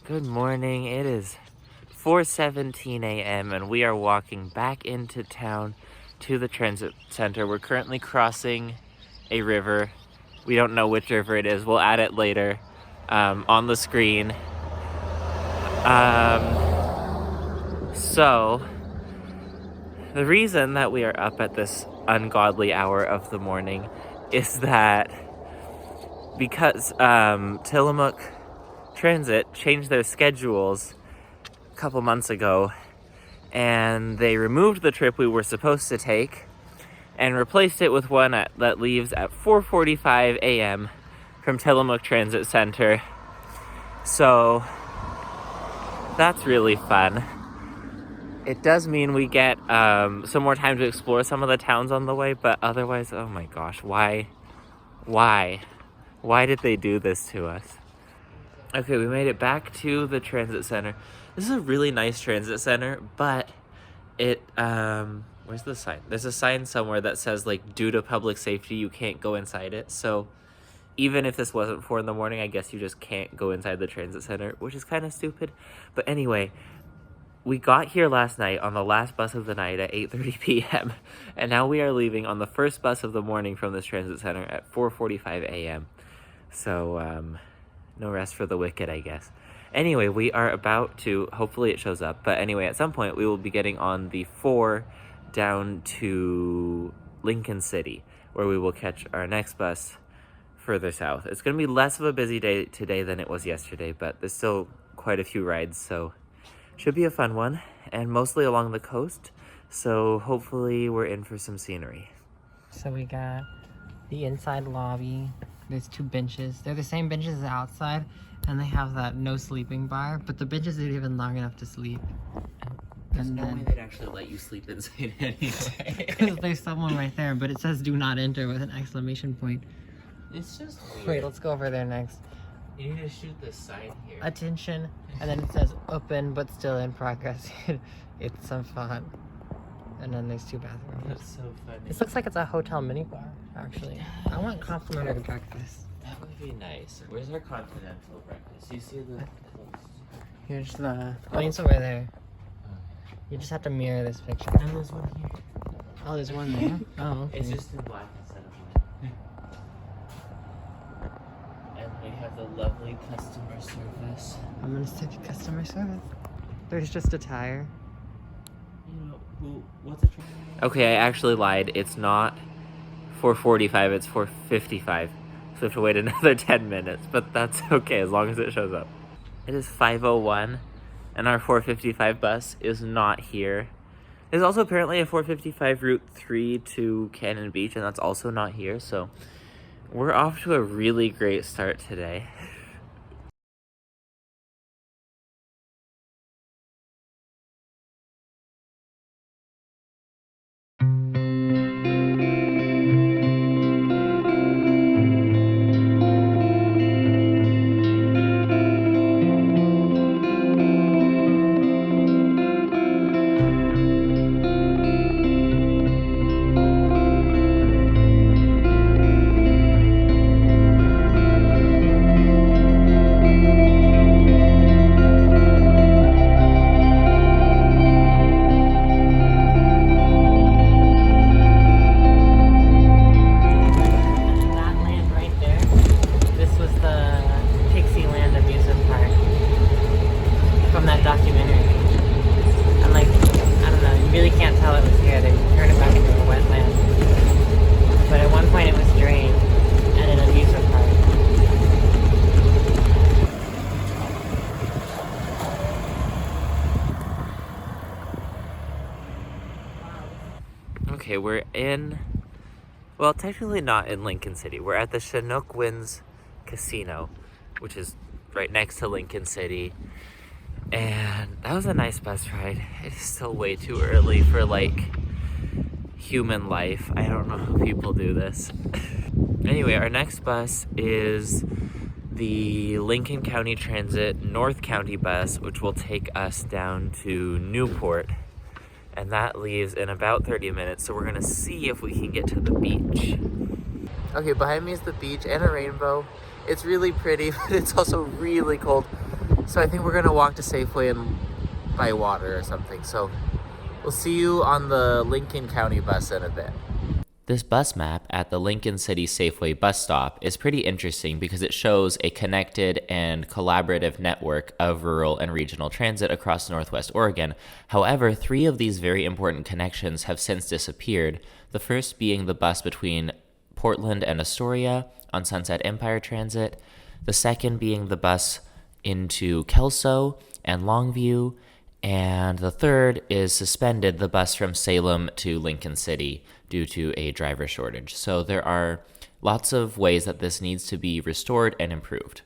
Good morning. It is 4:17 a.m. and we are walking back into town to the transit center. We're currently crossing a river. We don't know which river it is. We'll add it later on the screen. So the reason that we are up at this ungodly hour of the morning is that because Tillamook Transit changed their schedules a couple months ago, and they removed the trip we were supposed to take and replaced it with one that leaves at 4:45 a.m. from Tillamook Transit Center. So that's really fun. It does mean we get some more time to explore some of the towns on the way, but otherwise, oh my gosh, why did they do this to us? Okay, we made it back to the transit center. This is a really nice transit center, but it, where's the sign? There's a sign somewhere that says, like, due to public safety, you can't go inside it. So even if this wasn't 4 a.m, I guess you just can't go inside the transit center, which is kind of stupid. But anyway, we got here last night on the last bus of the night at 8:30 p.m. And now we are leaving on the first bus of the morning from this transit center at 4:45 a.m. So, no rest for the wicked, I guess. Anyway, we are about to, hopefully it shows up, but anyway, at some point we will be getting on the 4 down to Lincoln City, where we will catch our next bus further south. It's going to be less of a busy day today than it was yesterday, but there's still quite a few rides, so should be a fun one, and mostly along the coast, so hopefully we're in for some scenery. So we got the inside lobby. There's 2 benches. They're the same benches as outside, and they have that no sleeping bar, but the benches aren't even long enough to sleep. There's no way they'd actually let you sleep inside anyway. Because there's someone right there, but it says do not enter with an exclamation point. It's just weird. Wait, let's go over there next. You need to shoot this sign here. Attention, and then it says open but still in progress. It's some fun. And then there's 2 bathrooms. That's so funny. This looks like it's a hotel minibar, actually. I want complimentary breakfast. That would be nice. Where's our continental breakfast? You see the... Here's the... Oh, it's over there. You just have to mirror this picture. And there's one here. Oh, there's one there? Oh, okay. It's just in black instead of white. And we have the lovely customer service. I'm gonna stick to customer service. There's just a tire. What's it? Okay, I actually lied. It's not 4:45, it's 4:55. So we have to wait another 10 minutes, but that's okay as long as it shows up. It is 5:01, and our 4:55 bus is not here. There's also apparently a 4:55 Route 3 to Cannon Beach, and that's also not here, so we're off to a really great start today. Okay, we're in, well, technically not in Lincoln City. We're at the Chinook Winds Casino, which is right next to Lincoln City. And that was a nice bus ride. It's still way too early for, like, human life. I don't know how people do this. Anyway, our next bus is the Lincoln County Transit North County bus, which will take us down to Newport. And that leaves in about 30 minutes, so we're gonna see if we can get to the beach. Okay, behind me is the beach and a rainbow. It's really pretty, but it's also really cold. So I think we're gonna walk to Safeway and buy water or something. So we'll see you on the Lincoln County bus in a bit. This bus map at the Lincoln City Safeway bus stop is pretty interesting because it shows a connected and collaborative network of rural and regional transit across Northwest Oregon. However, 3 of these very important connections have since disappeared, the first being the bus between Portland and Astoria on Sunset Empire Transit, the second being the bus into Kelso and Longview, and the third is suspended, the bus from Salem to Lincoln City due to a driver shortage. So there are lots of ways that this needs to be restored and improved.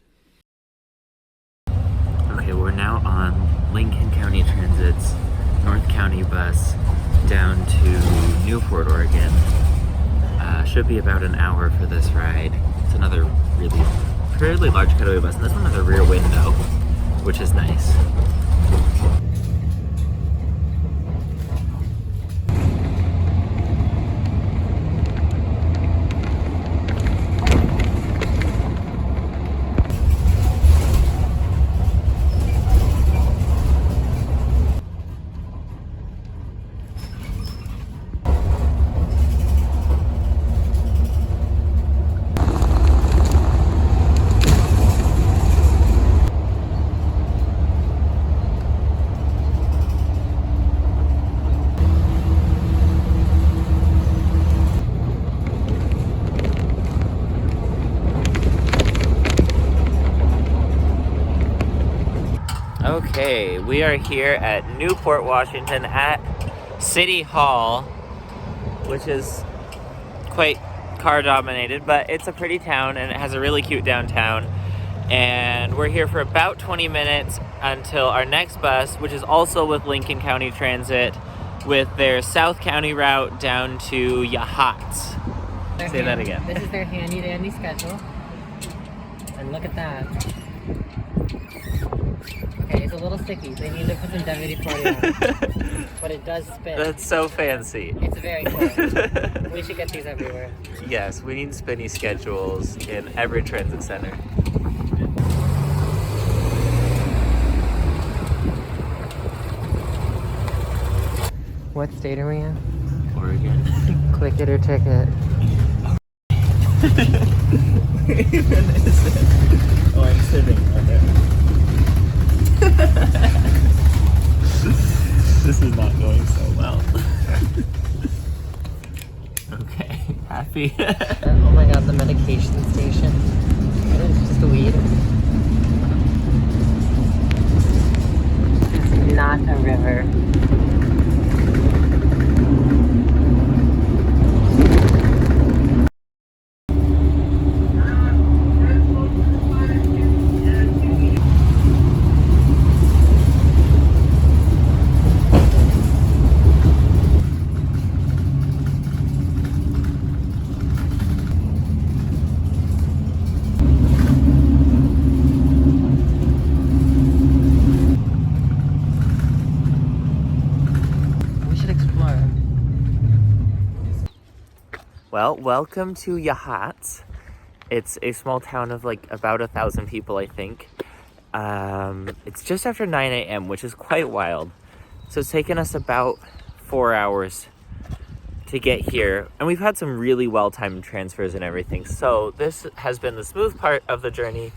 Okay, we're now on Lincoln County Transit's North County bus down to Newport, Oregon. Should be about an hour for this ride. It's another really fairly large cutaway bus, and this one has a rear window, which is nice. Okay, we are here at Newport, Washington at City Hall, which is quite car dominated, but it's a pretty town and it has a really cute downtown. And we're here for about 20 minutes until our next bus, which is also with Lincoln County Transit, with their South County route down to Yachats. Say that again. This is their handy dandy schedule. And look at that. Okay, it's a little sticky. They need to put some WD-40 on it. But it does spin. That's so fancy. It's very cool. We should get these everywhere. Yes, we need spinny schedules in every transit center. What state are we in? Oregon. Click it or ticket. Where even is it? Oh, I'm sitting on it. This is not going so well. Okay, happy. Oh my god, the medication station. It's just weed. It's not a river. Well, welcome to Yachats. It's a small town of like about 1,000 people, I think. It's just after 9 a.m., which is quite wild. So it's taken us about 4 hours to get here. And we've had some really well-timed transfers and everything. So this has been the smooth part of the journey.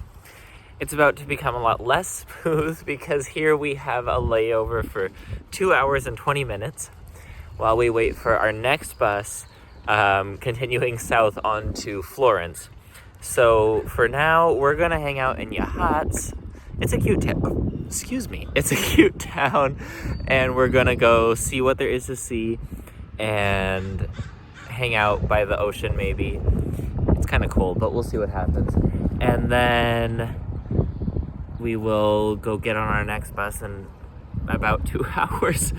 It's about to become a lot less smooth because here we have a layover for 2 hours and 20 minutes while we wait for our next bus, continuing south on to Florence. So for now, we're gonna hang out in Yachats. It's a cute town. Excuse me. It's a cute town, and we're gonna go see what there is to see and hang out by the ocean maybe. It's kind of cold, but we'll see what happens. And then we will go get on our next bus in about 2 hours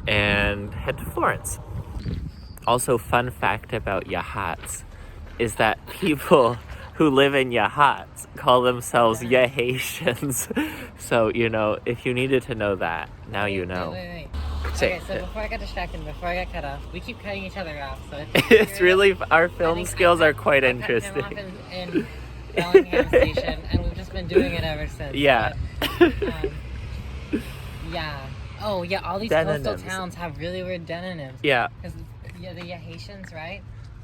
and head to Florence. Also, fun fact about Yachats is that people who live in Yachats call themselves Yahaitians. So, you know, if you needed to know that, now you know. Wait. Say, Okay, so before I got distracted, before I got cut off, we keep cutting each other off. So it's really, our film skills are quite I interesting. cut him off in Bellingham Station, and we've just been doing it ever since. Yeah. But, yeah. Oh, yeah, all these coastal Denonyms. towns have really weird denonyms. Yeah. Because the Haitians, right?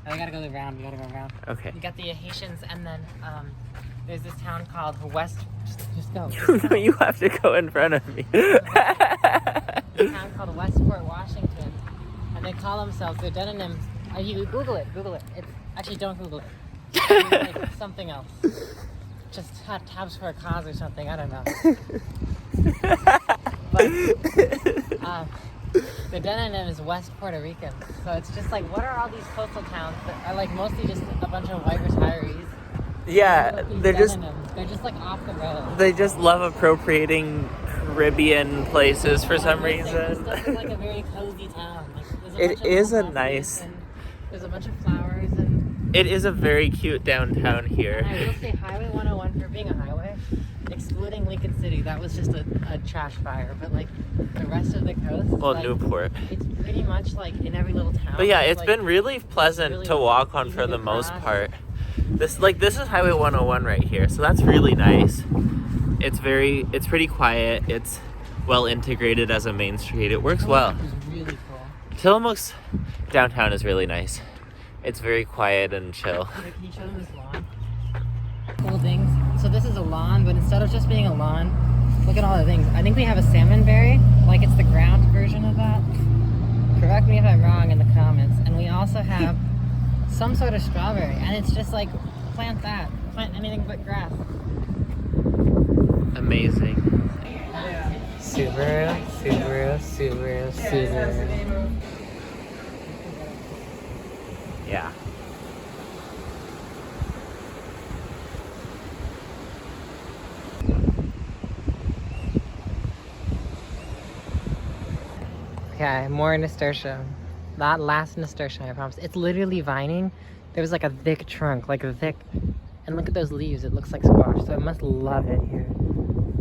Oh, we gotta go around. Okay. You got the Haitians, and then there's this town called West. Just go. You have to go in front of me. This town called Westport, Washington, and they call themselves their denonyms. You Google it. It's actually, don't Google it. It's like something else. Just tabs for a cause or something. I don't know. But the denonym is West Puerto Rican. So it's just like, what are all these coastal towns that are like mostly just a bunch of white retirees? Yeah, they're just like off the road. they just love appropriating Caribbean places for some It reason. looks like a very cozy town. Like, It is a nice. There's a bunch of flowers and. It is a very cute downtown here. And I will say Highway 101 for being a highway, excluding Lincoln City, that was just a trash fire. But like the rest of the coast, Well, like, Newport. it's pretty much like in every little town. But yeah, There's, it's like, been really pleasant really to walk on easy for to the most cross. part. This is Highway 101 right here, so that's really nice. It's pretty quiet. It's well integrated as a main street. It works well. It's really cool. Tillamook's downtown is really nice. It's very quiet and chill. Can you show them this lawn? Cool things. So this is a lawn, but instead of just being a lawn, look at all the things. I think we have a salmonberry, like it's the ground version of that. Correct me if I'm wrong in the comments. And we also have some sort of strawberry, and it's just like, plant anything but grass. Amazing. Subaru. Yeah. Okay, more nasturtium. That last nasturtium, I promise. It's literally vining. There was like a thick trunk, and look at those leaves. It looks like squash, so I must love it here.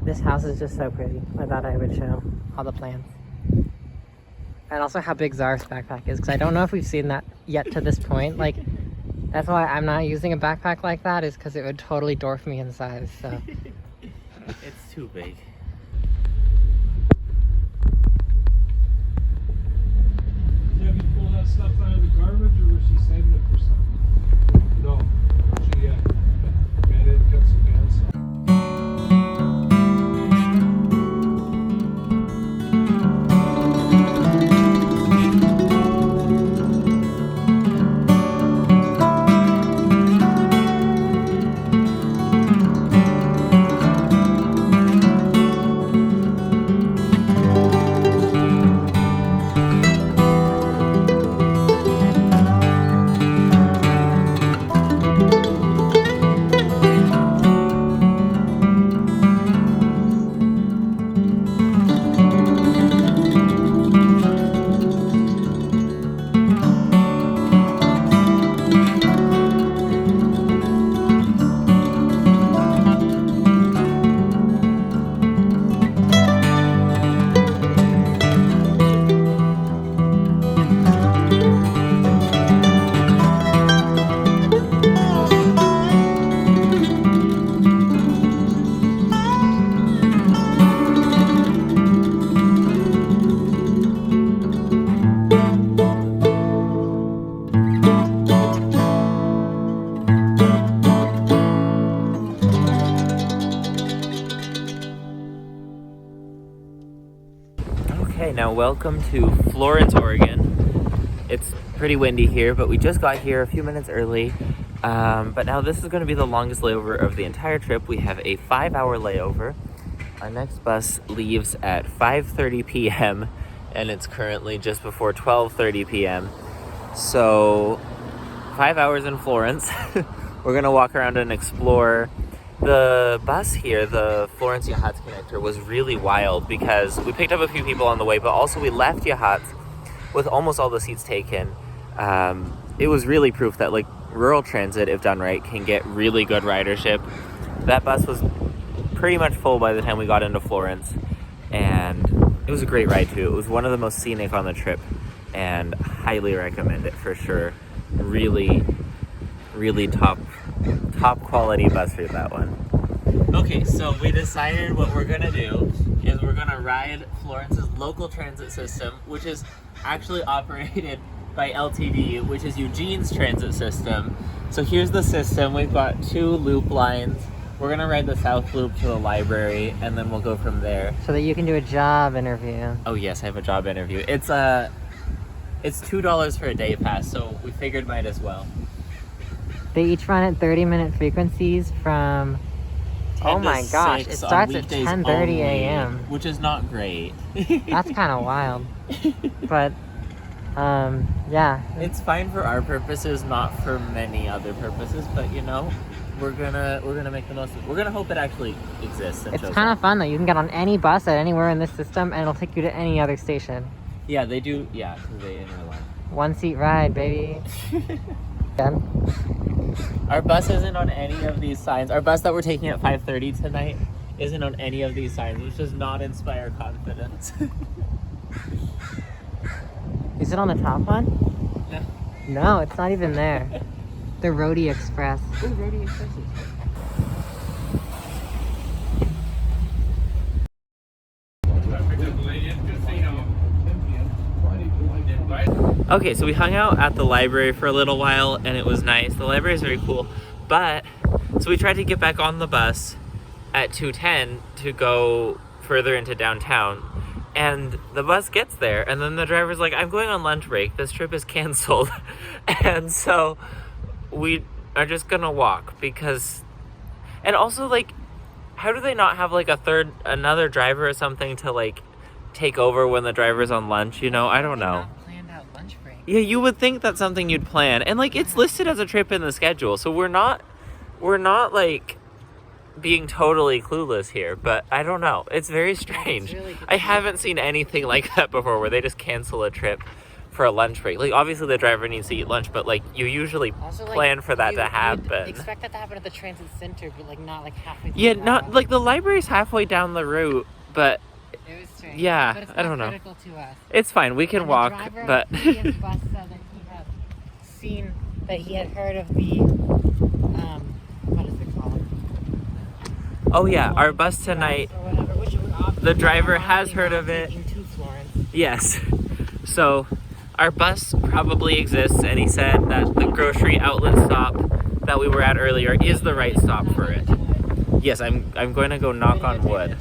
This house is just so pretty. I thought I would show all the plants. And also how big Zaref's backpack is, because I don't know if we've seen that yet to this point. Like, that's why I'm not using a backpack like that, is because it would totally dwarf me in size, so. It's too big. Have you pulled that stuff out of the garbage, or was she saving it for something? No. She got it, cut some pants off. Okay, now welcome to Florence, Oregon. It's pretty windy here, but we just got here a few minutes early. But now this is going to be the longest layover of the entire trip. We have a 5-hour layover. Our next bus leaves at 5:30 p.m. and it's currently just before 12:30 p.m. So 5 hours in Florence. We're going to walk around and explore. The bus here, the Florence Yachats Connector, was really wild because we picked up a few people on the way, but also we left Yachats with almost all the seats taken. It was really proof that like rural transit, if done right, can get really good ridership. That bus was pretty much full by the time we got into Florence, and it was a great ride too. It was one of the most scenic on the trip, and highly recommend it for sure. Really top quality bus for that one. Okay, so we decided what we're gonna do is we're gonna ride Florence's local transit system, which is actually operated by LTD, which is Eugene's transit system. So here's the system. We've got 2 loop lines. We're gonna ride the south loop to the library, and then we'll go from there. So that you can do a job interview. Oh yes, I have a job interview. It's $2 for a day pass, so we figured might as well. They each run at 30-minute frequencies from... 10 Oh to my gosh, 6 it on starts at weekdays 10:30 only, a.m. which is not great. That's kind of wild. But, yeah. It's fine for our purposes, not for many other purposes, but you know, we're gonna make the most of it. We're gonna hope it actually exists and It's shows kind up. of fun though. You can get on any bus at anywhere in this system and it'll take you to any other station. Yeah, they do. Yeah, they interline. 1-seat ride, baby. Again. Our bus isn't on any of these signs. Our bus that we're taking at 5:30 tonight isn't on any of these signs, which does not inspire confidence. Is it on the top one? No. No, it's not even there. The Roadie Express. Oh, Roadie Express. Okay, so we hung out at the library for a little while and it was nice. The library is very cool, but so we tried to get back on the bus at 2:10 to go further into downtown, and the bus gets there and then the driver's like, I'm going on lunch break, this trip is canceled. And so we are just gonna walk because, and also like, how do they not have like another driver or something to like take over when the driver's on lunch, you know? I don't know. Yeah, you would think that's something you'd plan. And like, it's listed as a trip in the schedule, so we're not like being totally clueless here, but I don't know. It's very strange. Really I haven't seen anything like that before where they just cancel a trip for a lunch break. Like, obviously the driver needs to eat lunch, but like, you usually Also, like, plan for that to happen. Expect that to happen at the transit center, but like not like halfway through Yeah, the not route. like the library's halfway down the route, but It was strange. yeah, But it's I don't not know. critical to us. It's fine. We can And walk, the driver but on the previous bus said that he had heard of the what is it called? oh yeah, our bus tonight. Or whatever, which we're obviously The driver not has already heard not of it. taking to Florence. Yes. So our bus probably exists, and he said that the grocery outlet stop that we were at earlier is the right stop for it. Yes, I'm going to go knock on wood.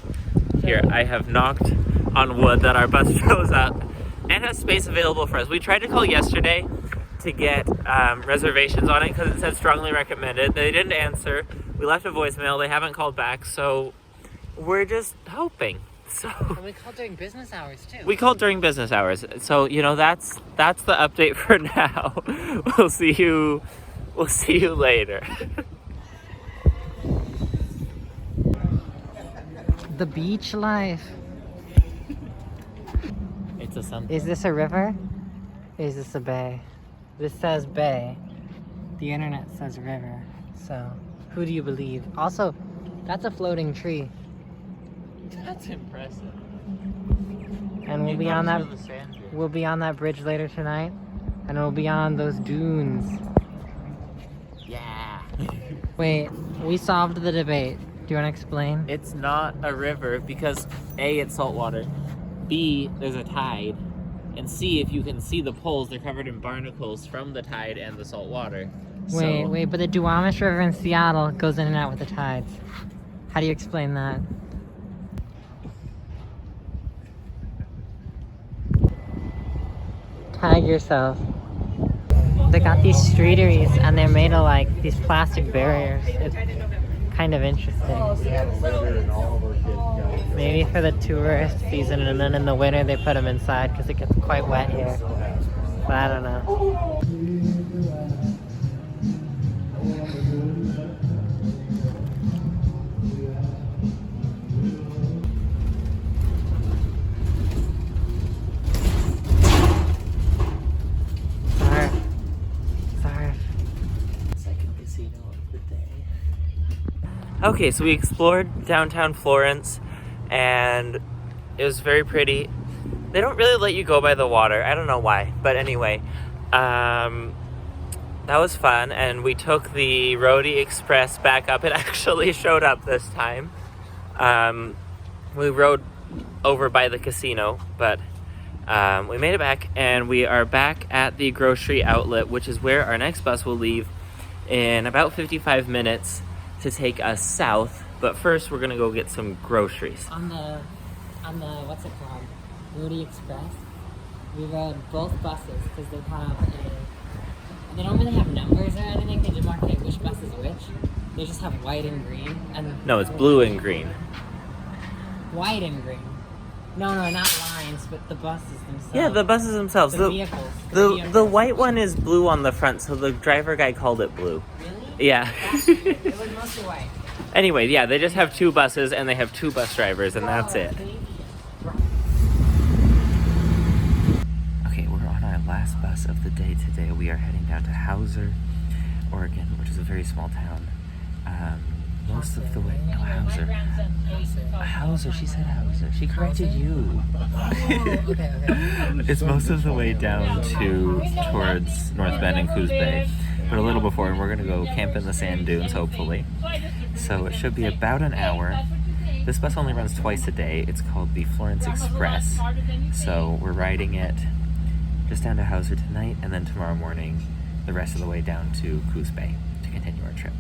Here, I have knocked on wood that our bus shows up and has space available for us. We tried to call yesterday to get reservations on it because it said strongly recommended. They didn't answer. We left a voicemail. They haven't called back, so we're just hoping. So And we called during business hours too. we called during business hours. So, you know, that's the update for now. We'll see you later. The beach life. It's a something. Is this a river? Is this a bay? This says bay. The internet says river. So, who do you believe? Also, that's a floating tree. That's impressive. And we'll be on that bridge later tonight. And we'll be on those dunes. Yeah. Wait, we solved the debate. Do you want to explain? It's not a river because A, it's salt water. B, there's a tide. And C, if you can see the poles, they're covered in barnacles from the tide and the salt water. Wait, but the Duwamish River in Seattle goes in and out with the tides. How do you explain that? Tag yourself. They got these streeteries and they're made of like these plastic barriers. It's kind of interesting. Maybe for the tourist season, and then in the winter they put them inside because it gets quite wet here. But I don't know. Okay, so we explored downtown Florence, and it was very pretty. They don't really let you go by the water. I don't know why, but anyway, that that was fun. And we took the Roadie Express back up. It actually showed up this time. We rode over by the casino, but we made it back, and we are back at the grocery outlet, which is where our next bus will leave in about 55 minutes to take us south. But first, we're gonna go get some groceries. On the what's it called? Roadie Express. We rode both buses because they don't really have numbers or anything. They demarcate which bus is which. They just have white and green. And No, it's blue and green. white and green. No, not lines, but the buses themselves. Yeah, the buses themselves. The vehicles. The white one is blue on the front, so the driver guy called it blue. Really? Yeah. That's weird. It was mostly white. Anyway, yeah, they just have 2 buses, and they have 2 bus drivers, and that's it. Okay, we're on our last bus of the day today. We are heading down to Hauser, Oregon, which is a very small town. Most of the way, no, Hauser. Hauser, she said Hauser. She corrected you. Okay. It's most of the way down towards North Bend and Coos Bay, but a little before, and we're gonna go camp in the sand dunes, hopefully. So it should be about an hour. This bus only runs twice a day. It's called the Florence Express. So we're riding it just down to Hauser tonight, and then tomorrow morning, the rest of the way down to Coos Bay to continue our trip.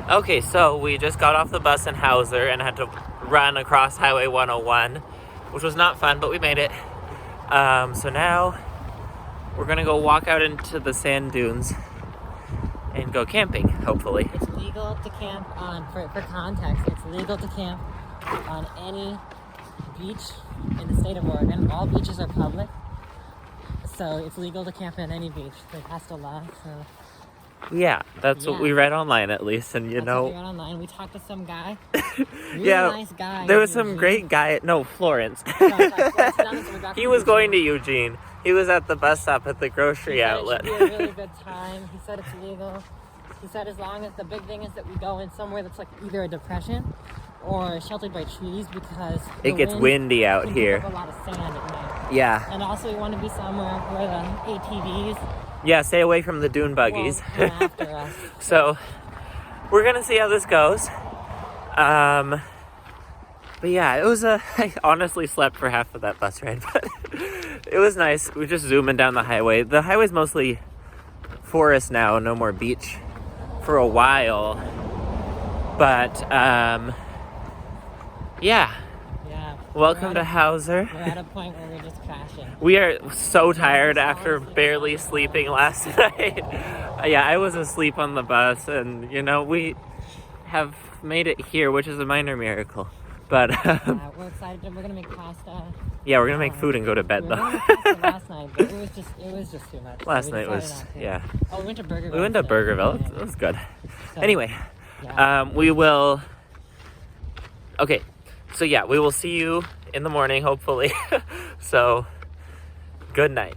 Okay, so we just got off the bus in Hauser and had to run across Highway 101, which was not fun, but we made it. So now we're gonna go walk out into the sand dunes and go camping, hopefully. It's legal to camp for context, it's legal to camp on any beach in the state of Oregon. All beaches are public, so it's legal to camp on any beach. They passed a law, so... Yeah, that's what we read online at least, and That's what we read online. We talked to some guy. Really nice guy. There was some great guy. No, Florence. He was going to Eugene. He was at the bus stop at the grocery outlet. It should be a really good time. He said it's legal. He said as long as the big thing is that we go in somewhere that's like either a depression or sheltered by trees, because it gets windy out here. A lot of sand at night. Yeah. And also we want to be somewhere where the ATVs. Yeah, stay away from the dune buggies. Won't come after us. So we're gonna see how this goes. But yeah, it was I honestly slept for half of that bus ride, but it was nice. We're just zooming down the highway. The highway's mostly forest now, no more beach for a while. But yeah. Welcome to Hauser. We're at a point where we're just crashing. We are so tired after barely sleeping last night. Yeah, I was asleep on the bus, and we have made it here, which is a minor miracle. But we're excited. We're gonna make pasta. Yeah, we're gonna make food and go to bed though. We were gonna make pasta last night, but it was just too much. Last night was Oh, we went to Burgerville. We went to Burgerville. It was good. So, anyway, we will. Okay, so yeah, we will see you in the morning, hopefully. So, good night.